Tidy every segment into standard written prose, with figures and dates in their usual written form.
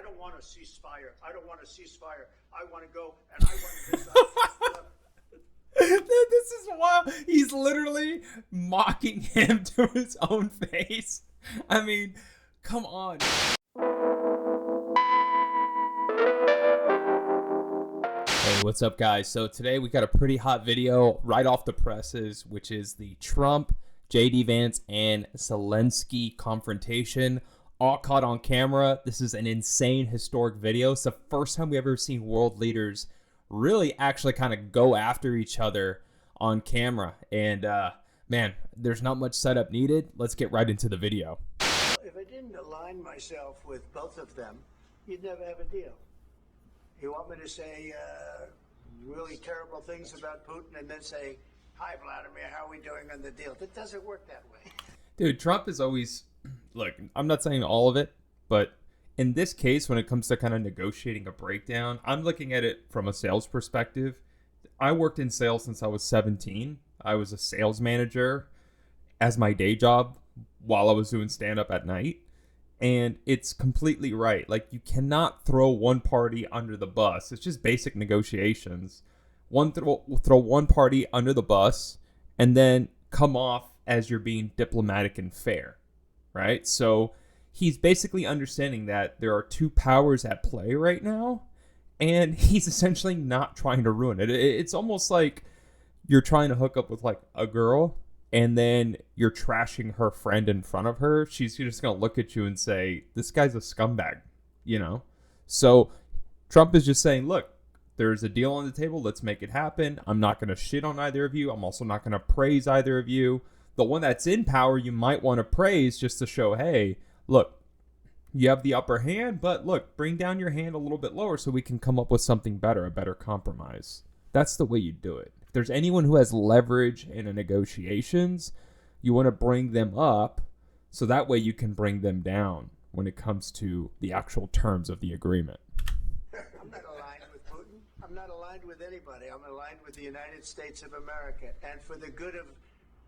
I don't want a ceasefire. I don't want a ceasefire. I want to go and I want to decide. This is wild. He's literally mocking him to his own face. I mean, come on. Hey, what's up, guys? So today we got a pretty hot video right off the presses, which is the Trump, JD Vance, and Zelensky confrontation, all caught on camera. This is an insane historic video. It's the first time we've ever seen world leaders really actually kind of go after each other on camera. And man, there's not much setup needed. Let's get right into the video. If I didn't align myself with both of them, you'd never have a deal. You want me to say really terrible things about Putin and then say, hi, Vladimir, how are we doing on the deal? It doesn't work that way. Dude, Trump is always, look, I'm not saying all of it, but in this case, when it comes to kind of negotiating a breakdown, I'm looking at it from a sales perspective. I worked in sales since I was 17. I was a sales manager as my day job while I was doing stand-up at night. And it's completely right. Like, you cannot throw one party under the bus. It's just basic negotiations. Throw one party under the bus and then come off as you're being diplomatic and fair, right? So he's basically understanding that there are two powers at play right now, and he's essentially not trying to ruin it. It's almost like you're trying to hook up with like a girl, and then you're trashing her friend in front of her. She's just going to look at you and say, this guy's a scumbag, you know? So Trump is just saying, look, there's a deal on the table. Let's make it happen. I'm not going to shit on either of you. I'm also not going to praise either of you. The one that's in power, you might want to praise just to show, hey, look, you have the upper hand, but look, bring down your hand a little bit lower so we can come up with something better, a better compromise. That's the way you do it. If there's anyone who has leverage in the negotiations, you want to bring them up so that way you can bring them down when it comes to the actual terms of the agreement. I'm not aligned with Putin. I'm not aligned with anybody. I'm aligned with the United States of America and for the good of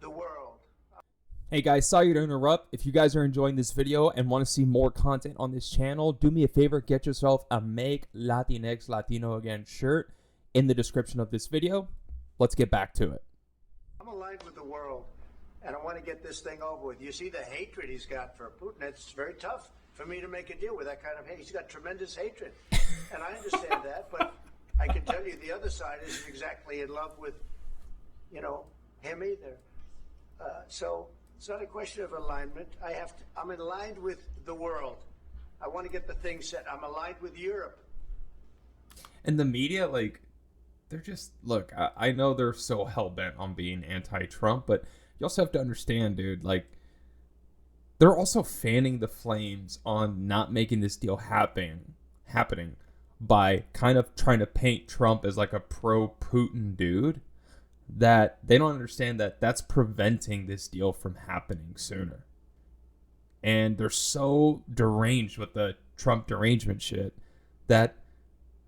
the world. Hey guys, sorry to interrupt. If you guys are enjoying this video and want to see more content on this channel, do me a favor, get yourself a Make Latinx Latino Again shirt in the description of this video. Let's get back to it. I'm aligned with the world, and I want to get this thing over with. You see the hatred he's got for Putin. It's very tough for me to make a deal with that kind of hate. He's got tremendous hatred, and I understand that, but I can tell you the other side isn't exactly in love with, him either. So it's not a question of alignment. I'm aligned with the world. I want to get the thing set. I'm aligned with Europe. And the media, like, they're just, look, I know they're so hell-bent on being anti-Trump, but you also have to understand, dude, like, they're also fanning the flames on not making this deal happening by kind of trying to paint Trump as like a pro-Putin dude, that they don't understand that that's preventing this deal from happening sooner. And they're so deranged with the Trump derangement shit that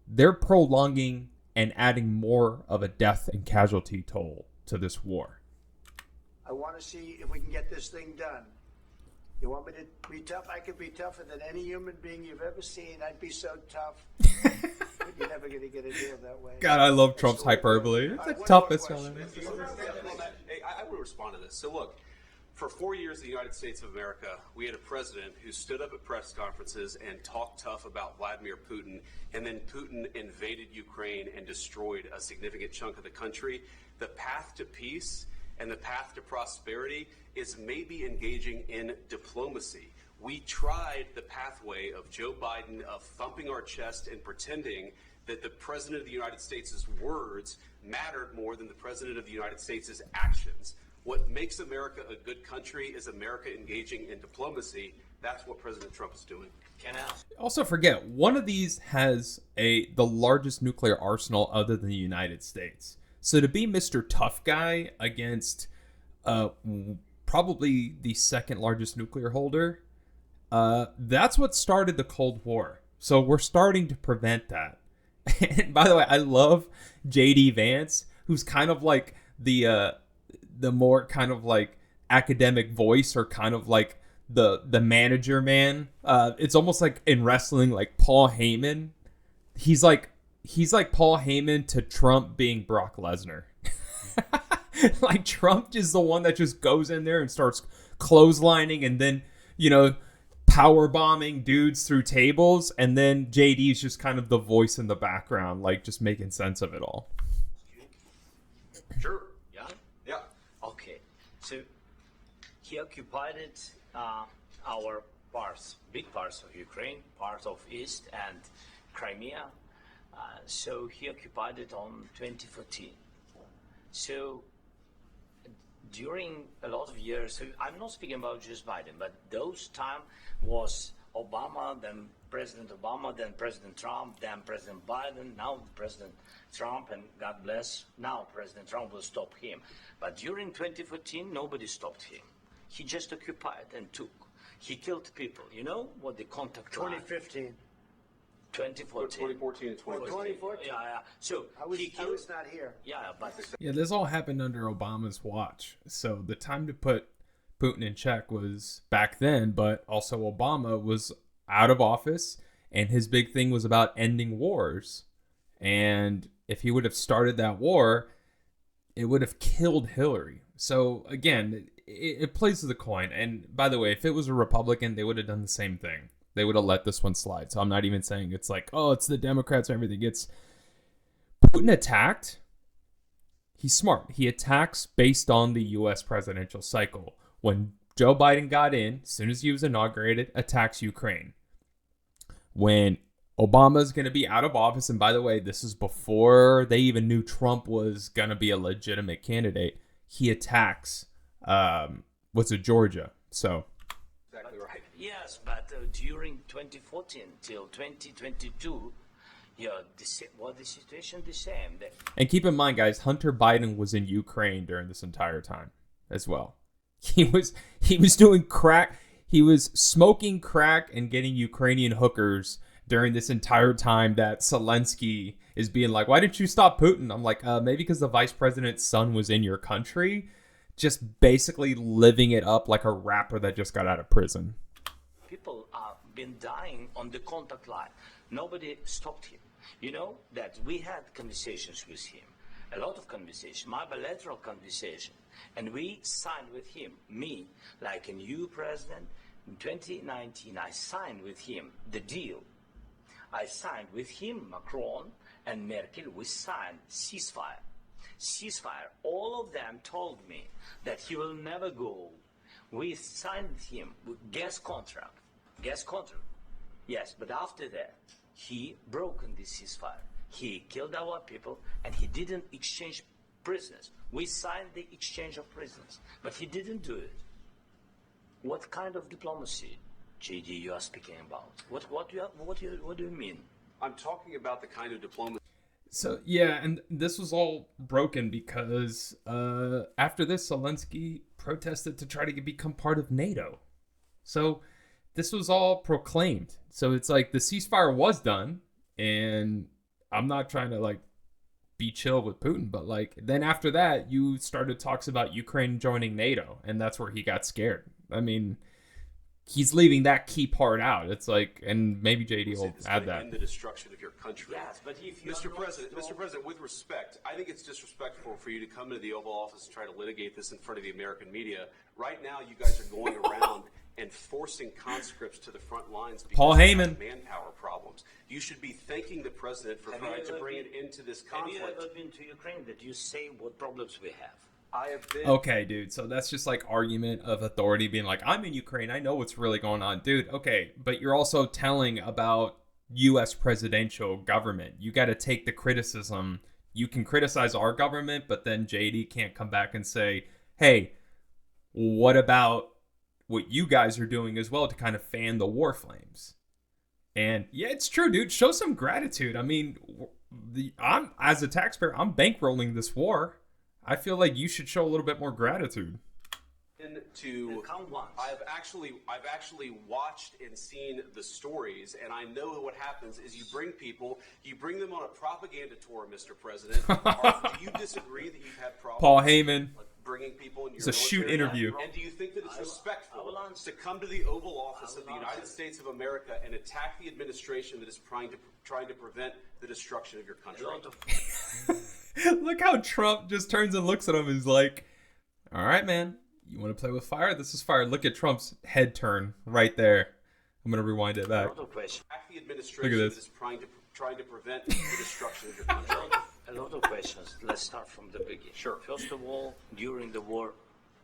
they're prolonging and adding more of a death and casualty toll to this war. I want to see if we can get this thing done. You want me to be tough? I could be tougher than any human being you've ever seen. I'd be so tough. You're never going to get a deal that way. God, I love Trump's hyperbole. It's the toughest one. Hey, I will respond to this. So look, for 4 years in the United States of America, we had a president who stood up at press conferences and talked tough about Vladimir Putin, and then Putin invaded Ukraine and destroyed a significant chunk of the country. The path to peace and the path to prosperity is maybe engaging in diplomacy. We tried the pathway of Joe Biden of thumping our chest and pretending that the President of the United States' words mattered more than the President of the United States' actions. What makes America a good country is America engaging in diplomacy. That's what President Trump is doing. Also forget, one of these has the largest nuclear arsenal other than the United States. So to be Mr. Tough Guy against probably the second largest nuclear holder, that's what started the Cold War. So we're starting to prevent that. And by the way, I love JD Vance, who's kind of like the more kind of like academic voice, or kind of like the manager man. It's almost like in wrestling, like Paul Heyman. He's like Paul Heyman to Trump being Brock Lesnar. Like Trump is the one that just goes in there and starts clotheslining and then, power bombing dudes through tables, and then JD is just kind of the voice in the background, like just making sense of it all. Sure. Yeah? Yeah. Okay. So he occupied our parts, big parts of Ukraine, part of East and Crimea. So he occupied it on 2014. So during a lot of years, so I'm not speaking about just Biden, but those time was Obama, then President Obama, then President Trump, then President Biden, now President Trump, and God bless, now President Trump will stop him. But during 2014, nobody stopped him. He just occupied and took. He killed people. You know what the contact line? 2015. 2014. 2014 and 2015. 2014. Yeah. So I was not here. Yeah, but Yeah, this all happened under Obama's watch. So the time to put Putin in check was back then, but also Obama was out of office, and his big thing was about ending wars. And if he would have started that war, it would have killed Hillary. So again, it plays to the coin. And by the way, if it was a Republican, they would have done the same thing. They would have let this one slide. So I'm not even saying it's like, oh, it's the Democrats and everything. It's Putin attacked. He's smart. He attacks based on the U.S. presidential cycle. When Joe Biden got in, as soon as he was inaugurated, attacks Ukraine. When Obama's going to be out of office, and by the way, this is before they even knew Trump was going to be a legitimate candidate, he attacks, Georgia. So... Exactly right. yes, but during 2014 till 2022, the situation the same. And keep in mind, guys, Hunter Biden was in Ukraine during this entire time as well. He was doing crack. He was smoking crack and getting Ukrainian hookers during this entire time that Zelensky is being like, why didn't you stop Putin? I'm like, maybe because the vice president's son was in your country, just basically living it up like a rapper that just got out of prison. People have been dying on the contact line. Nobody stopped him. You know that we had conversations with him, a lot of conversations, my bilateral conversation, and we signed with him, me, like a new president. In 2019, I signed with him the deal. I signed with him, Macron and Merkel, we signed ceasefire. Ceasefire. All of them told me that he will never go. We signed with him with gas contract. Yes, but after that, he broke the ceasefire. He killed our people, and he didn't exchange prisoners. We signed the exchange of prisoners, but he didn't do it. What kind of diplomacy, JD, you are speaking about? What do you mean? I'm talking about the kind of diplomacy. So, yeah, and this was all broken because after this, Zelensky protested to try to become part of NATO. So this was all proclaimed. So it's like the ceasefire was done, and I'm not trying to like be chill with Putin, but like then after that, you started talks about Ukraine joining NATO, and that's where he got scared. I mean, he's leaving that key part out. It's like, and maybe JD will add that. End the destruction of your country. Yes, but if you Mr. President, with respect, I think it's disrespectful for you to come into the Oval Office and try to litigate this in front of the American media. Right now, you guys are going around and forcing conscripts to the front lines because Paul of Heyman. manpower problems. You should be thanking the president for trying to bring it into this conflict. Have you ever been to Ukraine that you say what problems we have? I have been. Okay, dude. So that's just like argument of authority being like, I'm in Ukraine. I know what's really going on. Dude, okay. But you're also telling about U.S. presidential government. You got to take the criticism. You can criticize our government, but then JD can't come back and say, hey, what about what you guys are doing as well to kind of fan the war flames? And yeah, it's true, dude. Show some gratitude. I mean, I'm as a taxpayer, I'm bankrolling this war. I feel like you should show a little bit more gratitude. I've actually watched and seen the stories, and I know what happens is you bring them on a propaganda tour, Mr. President. Do you disagree that you've had problems? Paul Heyman. bringing people in your It's a shoot military? interview. And do you think that it's respectful I will answer. to come to the Oval Office of the will United answer. States of America and attack the administration that is trying to prevent the destruction of your country? A lot of Look how Trump just turns and looks at him and is like, all right, man, you want to play with fire? This is fire. Look at Trump's head turn right there. I'm going to rewind it a back. lot of questions. Attack the administration Look at that this. is trying to prevent the destruction of your country. A lot of questions. Let's start from the beginning. Sure. First of all, during the war,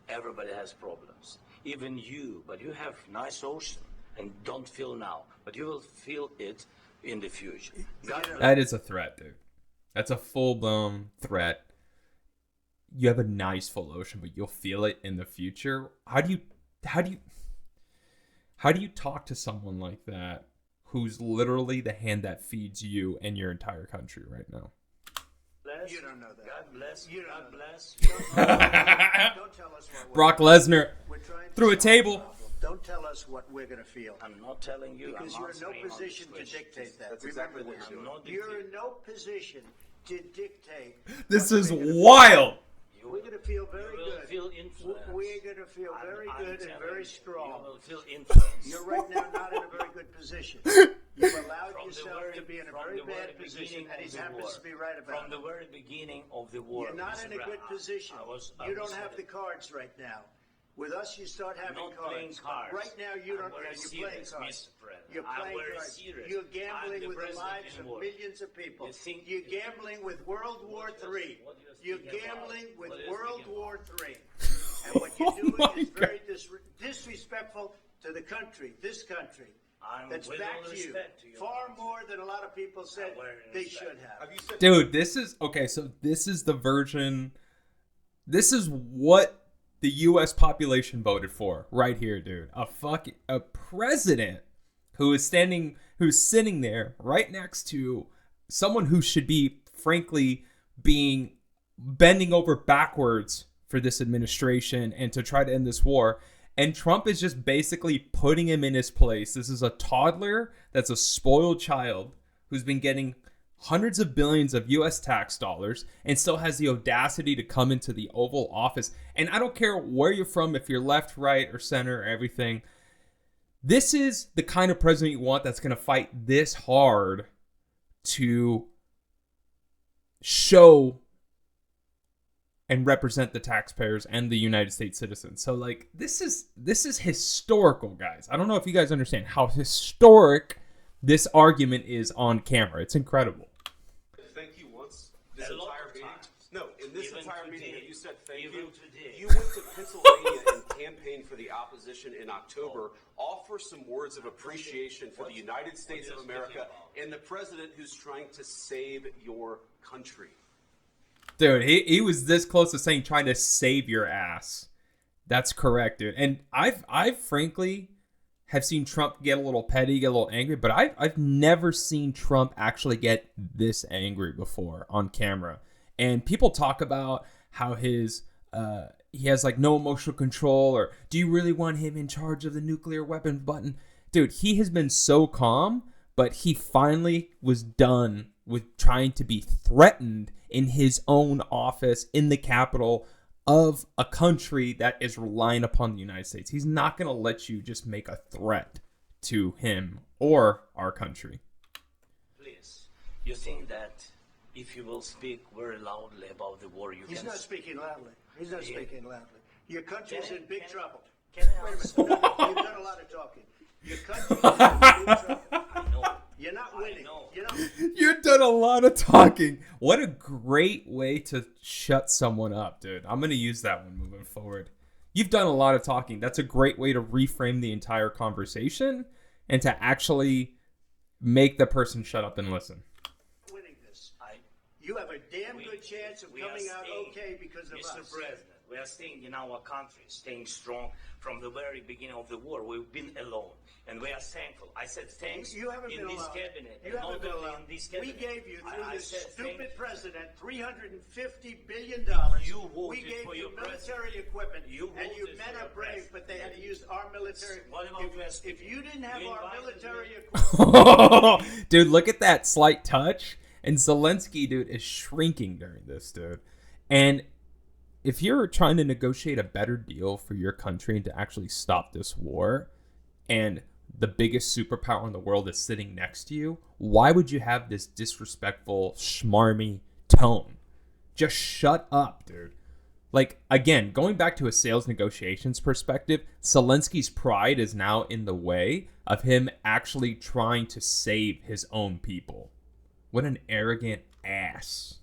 everybody has problems. Even you, but you have nice ocean and don't feel now, but you will feel it in the future. God That is a threat, dude. That's a full-blown threat. You have a nice full ocean, but you'll feel it in the future. How do you talk to someone like that who's literally the hand that feeds you and your entire country right now? bless. You don't know that. God bless. You don't God know bless. Don't tell us what Brock Lesnar we're trying to through a solve the table. problem. Don't tell us what we're going to feel. I'm not telling you. Because I'm you're in no answering on position this to question. dictate that. That's Remember exactly what this. you're doing. You're in no position to dictate. This what is we're gonna feel. wild. You We're going to feel very you will good. feel influence. We're going to feel very I'm good and telling very you, strong. You will feel influence. You're right now not in a very good position. You've allowed From the yourself very- to be in a from very the very bad position, beginning and of he the happens war. to be right about From the it. very beginning of the war. You're not Mr. in a good Brown, position. I You was don't have the cards right now. With us, you start having not playing cards. cards. Right now, you I'm don't. very You're playing serious, cards. Mr. President. You're I'm playing very cards. serious. You're I'm gambling the with the president lives of anymore. millions of people. You think- You're gambling with World War III. what you're You're speaking about? gambling with What you're World speaking War III. And what you're Oh doing my is very God. disrespectful to the country, this country. I'm That's with back all to you. respect to your Far country. more than a lot of people said very they respect. should have. Have you said Dude, this is okay. So this is the version. This is what the U.S. population voted for right here, dude. A president who's sitting there right next to someone who should be, frankly, bending over backwards for this administration and to try to end this war. And Trump is just basically putting him in his place. This is a toddler that's a spoiled child who's been getting hundreds of billions of U.S. tax dollars and still has the audacity to come into the Oval Office. And I don't care where you're from, if you're left, right, or center, or everything. This is the kind of president you want that's going to fight this hard to show and represent the taxpayers and the United States citizens. So like this is historical, guys. I don't know if you guys understand how historic this argument is on camera. It's incredible. thank you once this A lot entire of meeting? times. No, in this Even entire meeting, today. have you said thank Even you? today. You went to Pennsylvania and campaigned for the opposition in October. Offer some words of appreciation for the United States of America and the president who's trying to save your country. Dude, he was this close to saying trying to save your ass. That's correct, dude. And I've frankly have seen Trump get a little petty, get a little angry, but I've never seen Trump actually get this angry before on camera. And people talk about how he has like no emotional control, or do you really want him in charge of the nuclear weapon button? Dude, he has been so calm, but he finally was done with trying to be threatened in his own office in the capital of a country that is relying upon the United States. He's not going to let you just make a threat to him or our country. Please, you think that if you will speak very loudly about the war, you He's can... not speaking loudly. He's not speaking loudly. Your country's Can I- in big can- trouble. Can I Wait a answer? minute. No, you've done a lot of talking. Your country's in big trouble. I know. You're not winning. know. You know. You've done a lot of talking. What a great way to shut someone up, dude. I'm going to use that one moving forward. You've done a lot of talking. That's a great way to reframe the entire conversation and to actually make the person shut up and listen. Winning this. I, You have a damn good chance of we are coming out staying- okay because of Mr. us. President, we are staying in our country, staying strong from the very beginning of the war. We've been alone, and we are thankful. I said thanks You haven't in been this alone. cabinet. You and haven't not been only alone. in this We cabinet. gave you, through I this said stupid thank- president, $350 billion. You We voted gave for you your military equipment, You and you voted men for are your brave, president. but they had to use our military. What about West If you didn't have You our invited military me. equipment, Dude, look at that slight touch. And Zelensky, dude, is shrinking during this, dude. And if you're trying to negotiate a better deal for your country and to actually stop this war, and the biggest superpower in the world is sitting next to you, why would you have this disrespectful, schmarmy tone? Just shut up, dude. Like, again, going back to a sales negotiations perspective, Zelensky's pride is now in the way of him actually trying to save his own people. What an arrogant ass.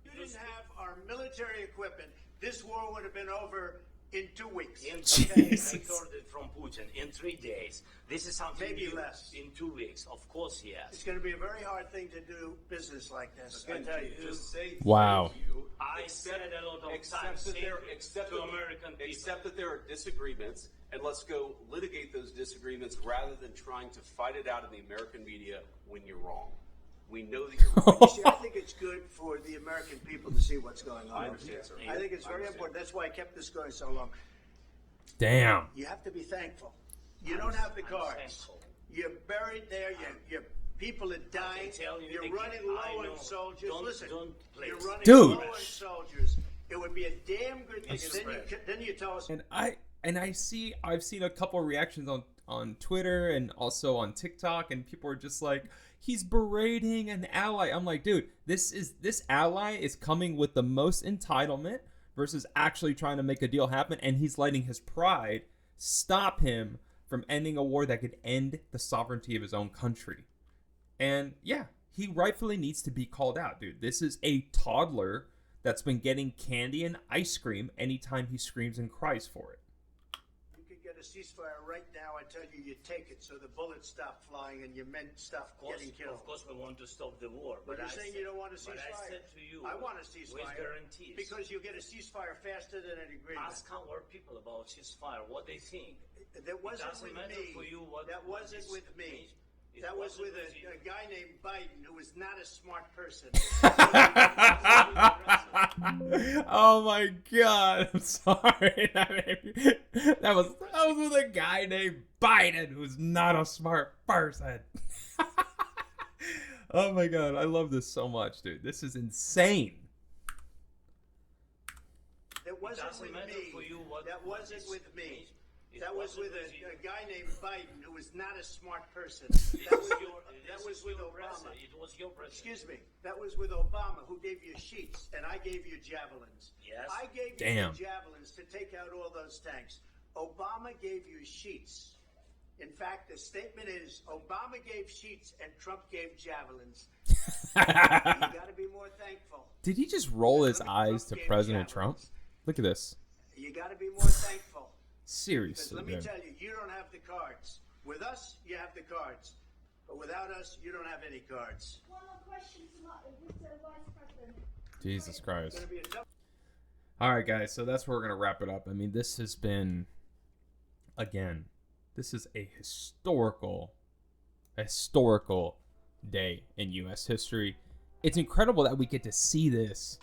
If you didn't have our military equipment, this war would have been over in 2 weeks. In Jesus. recorded from Putin in 3 days. This is something Maybe new. less. In 2 weeks. Of course, It's yes. going to be a very hard thing to do business like this. I tell you. Just say Wow. thank you. I Accept- said a lot of accept times that there- simply accept to that- American people. Accept that there are disagreements, and let's go litigate those disagreements rather than trying to fight it out in the American media when you're wrong. We know that you're wrong. You see, I think it's good for the American people to see what's going on. I understand, sir. I think it's I very understand. important. That's why I kept this going so long. Damn. You have to be thankful. You don't have the I'm cards. thankful. You're buried there. Your people are dying. tell you You're again, running I low know. on soldiers. Don't- Listen, don't play. you're running Dude. low on soldiers. It would be a damn good thing. Then you tell us. And I've seen a couple of reactions on Twitter and also on TikTok, and people are just like, he's berating an ally. I'm like, dude, this ally is coming with the most entitlement versus actually trying to make a deal happen, and he's letting his pride stop him from ending a war that could end the sovereignty of his own country. And yeah, he rightfully needs to be called out, dude. This is a toddler that's been getting candy and ice cream anytime he screams and cries for it. You could get a ceasefire right now. I tell you, you take it so the bullets stop flying and your men stop getting killed. Of course, we want to stop the war. But you're saying you don't want a But I ceasefire. said to you, I want a ceasefire. with guarantees. Because you'll get a ceasefire faster than an agreement. Ask our people about ceasefire, what they think. That wasn't doesn't with matter me. for you what- That what wasn't is- with me. it That was wasn't with with you. a guy named Biden who was not a smart person. Oh my god, I'm sorry. That was with a guy named Biden who's not a smart person. Oh my god, I love this so much, dude. This is insane. That wasn't doesn't with matter me. for you what- That what wasn't is- with me. it That was with wasn't with you. a guy named Biden who was not a smart person. It That was was, your- that this was is with your Obama. president. It was your president. Excuse me. That was with Obama, who gave you sheets, and I gave you javelins. Yes. I gave you Damn. the javelins to take out all those tanks. Obama gave you sheets. In fact, the statement is Obama gave sheets and Trump gave javelins. You got to be more thankful. Did he just roll his Trump eyes to gave President Trump? javelins. Look at this. You got to be more thankful. Because Seriously, let me dude. tell you, you don't have the cards. With us, you have the cards. But without us, you don't have any cards. One more question to Mr. Vice President. Jesus Christ. It's going to be a tough. All right, guys. So that's where we're gonna wrap it up. I mean, this has been, again, this is a historical day in U.S. history. It's incredible that we get to see this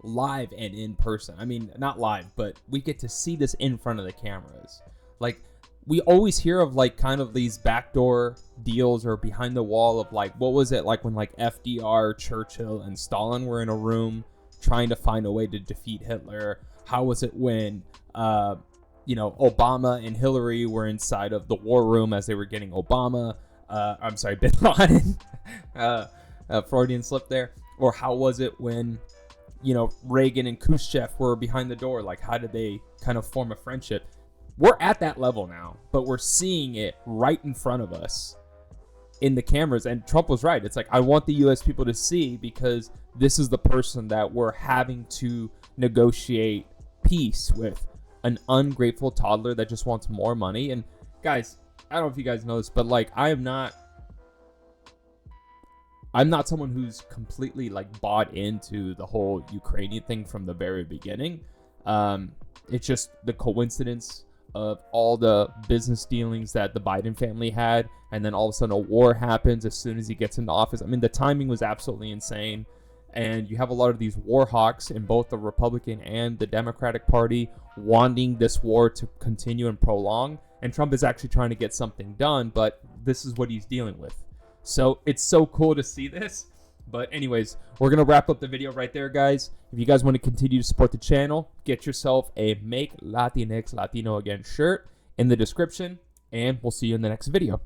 live and in person. I mean, not live, but we get to see this in front of the cameras. Like, we always hear of like kind of these backdoor deals or behind the wall of like, what was it like when like FDR, Churchill, and Stalin were in a room trying to find a way to defeat Hitler? How was it when Obama and Hillary were inside of the war room as they were getting Bin Laden, Freudian slip there? Or how was it when, Reagan and Khrushchev were behind the door? Like, how did they kind of form a friendship? We're at that level now, but we're seeing it right in front of us in the cameras. And Trump was right. It's like, I want the U.S. people to see, because this is the person that we're having to negotiate peace with, an ungrateful toddler that just wants more money. And guys, I don't know if you guys know this, but like, I'm not someone who's completely like bought into the whole Ukrainian thing from the very beginning. It's just the coincidence of all the business dealings that the Biden family had, and then all of a sudden a war happens as soon as he gets into office. I mean, the timing was absolutely insane. And you have a lot of these war hawks in both the Republican and the Democratic Party wanting this war to continue and prolong. And Trump is actually trying to get something done, but this is what he's dealing with. So it's so cool to see this. But anyways, we're going to wrap up the video right there, guys. If you guys want to continue to support the channel, get yourself a Make Latinx Latino Again shirt in the description, and we'll see you in the next video.